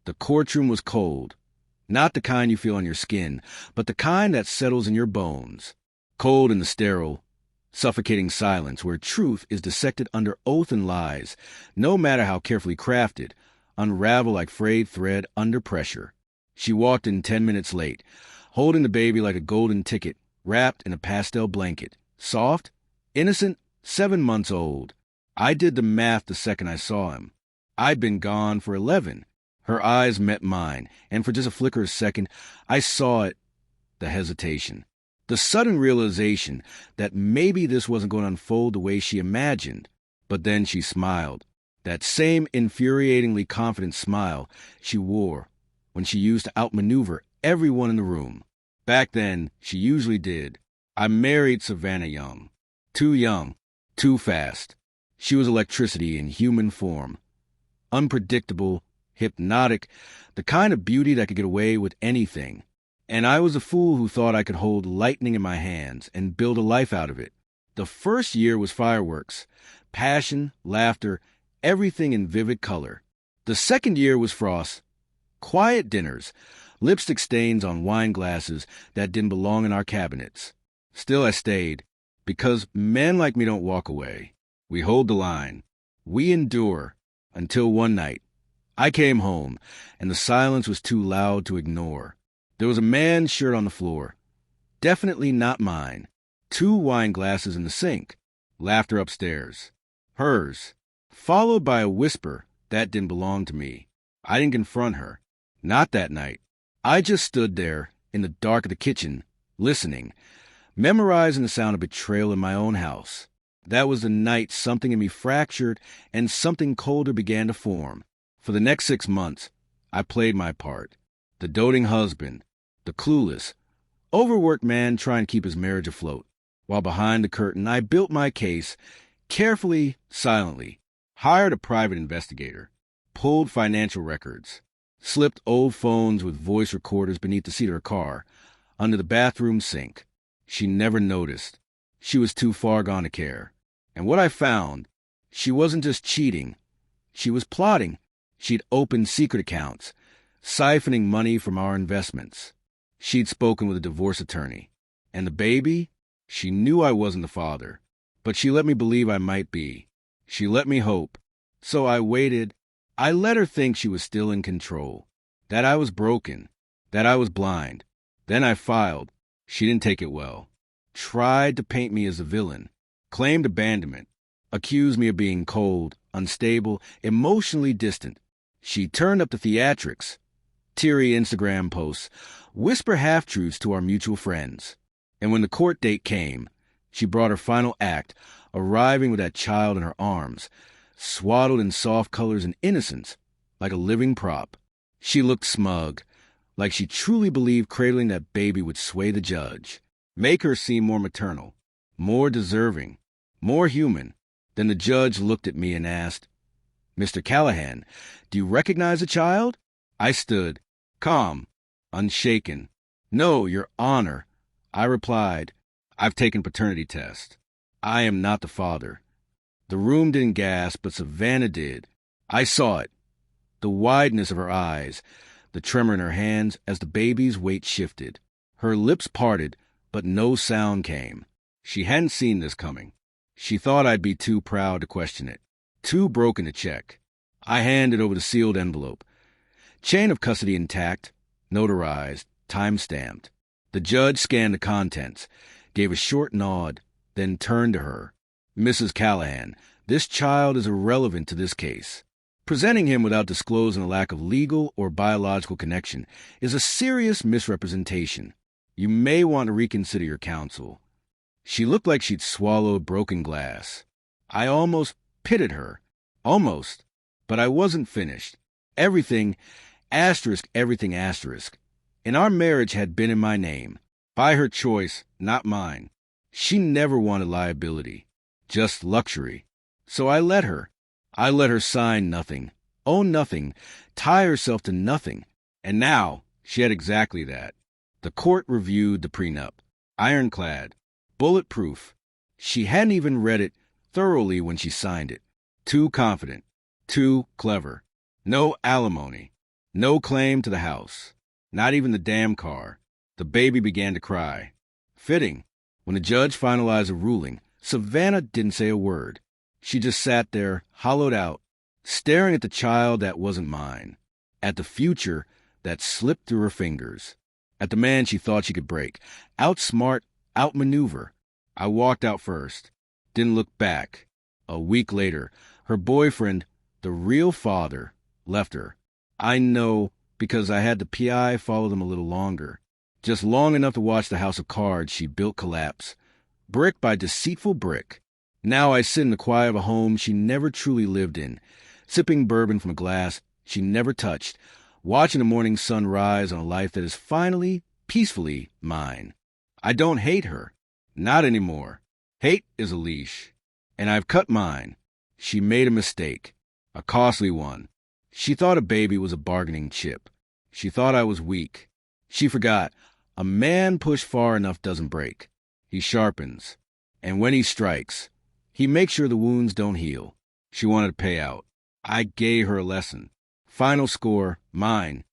The courtroom was cold. Not the kind you feel on your skin, but the kind that settles in your bones. Cold in the sterile, suffocating silence where truth is dissected under oath and lies, no matter how carefully crafted, unravel like frayed thread under pressure. She walked in 10 minutes late, holding the baby like a golden ticket, wrapped in a pastel blanket. Soft, innocent, 7 months old. I did the math the second I saw him. I'd been gone for 11. Her eyes met mine, and for just a flicker of a second, I saw it, the hesitation. The sudden realization that maybe this wasn't going to unfold the way she imagined. But then she smiled. That same infuriatingly confident smile she wore when she used to outmaneuver everyone in the room. Back then, she usually did. I married Savannah young. Too young. Too fast. She was electricity in human form. Unpredictable, hypnotic, the kind of beauty that could get away with anything. And I was a fool who thought I could hold lightning in my hands and build a life out of it. The first year was fireworks, passion, laughter, everything in vivid color. The second year was frost, quiet dinners, lipstick stains on wine glasses that didn't belong in our cabinets. Still I stayed, because men like me don't walk away. We hold the line. We endure, until one night. I came home, and the silence was too loud to ignore. There was a man's shirt on the floor. Definitely not mine. 2 wine glasses in the sink. Laughter upstairs. Hers. Followed by a whisper that didn't belong to me. I didn't confront her. Not that night. I just stood there, in the dark of the kitchen, listening, memorizing the sound of betrayal in my own house. That was the night something in me fractured and something colder began to form. For the next 6 months, I played my part. The doting husband, the clueless, overworked man trying to keep his marriage afloat. While behind the curtain, I built my case, carefully, silently, hired a private investigator, pulled financial records, slipped old phones with voice recorders beneath the seat of her car, under the bathroom sink. She never noticed. She was too far gone to care. And what I found, she wasn't just cheating. She was plotting. She'd opened secret accounts, siphoning money from our investments. She'd spoken with a divorce attorney. And the baby? She knew I wasn't the father, but she let me believe I might be. She let me hope. So I waited. I let her think she was still in control, that I was broken, that I was blind. Then I filed. She didn't take it well. Tried to paint me as a villain, claimed abandonment, accused me of being cold, unstable, emotionally distant. She turned up the theatrics, teary Instagram posts, whisper half-truths to our mutual friends. And when the court date came, she brought her final act, arriving with that child in her arms, swaddled in soft colors and innocence, like a living prop. She looked smug, like she truly believed cradling that baby would sway the judge, make her seem more maternal, more deserving, more human. Then the judge looked at me and asked, "Mr. Callahan, do you recognize the child?" I stood, calm, unshaken. "No, Your Honor." I replied, "I've taken paternity test. I am not the father." The room didn't gasp, but Savannah did. I saw it. The wideness of her eyes, the tremor in her hands as the baby's weight shifted. Her lips parted, but no sound came. She hadn't seen this coming. She thought I'd be too proud to question it, too broken to check. I handed over the sealed envelope. Chain of custody intact, notarized, time-stamped. The judge scanned the contents, gave a short nod, then turned to her. "Mrs. Callahan, this child is irrelevant to this case. Presenting him without disclosing a lack of legal or biological connection is a serious misrepresentation. You may want to reconsider your counsel." She looked like she'd swallowed broken glass. I almost pitied her. Almost. But I wasn't finished. Everything, everything asterisk. And our marriage had been in my name. By her choice, not mine. She never wanted liability. Just luxury. So I let her. I let her sign nothing, own nothing, tie herself to nothing. And now she had exactly that. The court reviewed the prenup. Ironclad. Bulletproof. She hadn't even read it thoroughly when she signed it. Too confident. Too clever. No alimony. No claim to the house. Not even the damn car. The baby began to cry. Fitting. When the judge finalized a ruling, Savannah didn't say a word. She just sat there, hollowed out, staring at the child that wasn't mine, at the future that slipped through her fingers, at the man she thought she could break, outsmart, outmaneuver. I walked out first, didn't look back. A week later, her boyfriend, the real father, left her. I know because I had the PI follow them a little longer, just long enough to watch the house of cards she built collapse, brick by deceitful brick. Now I sit in the quiet of a home she never truly lived in, sipping bourbon from a glass she never touched, watching the morning sun rise on a life that is finally, peacefully mine. I don't hate her. Not anymore. Hate is a leash. And I've cut mine. She made a mistake. A costly one. She thought a baby was a bargaining chip. She thought I was weak. She forgot. A man pushed far enough doesn't break. He sharpens. And when he strikes, he makes sure the wounds don't heal. She wanted to pay out. I gave her a lesson. Final score, mine.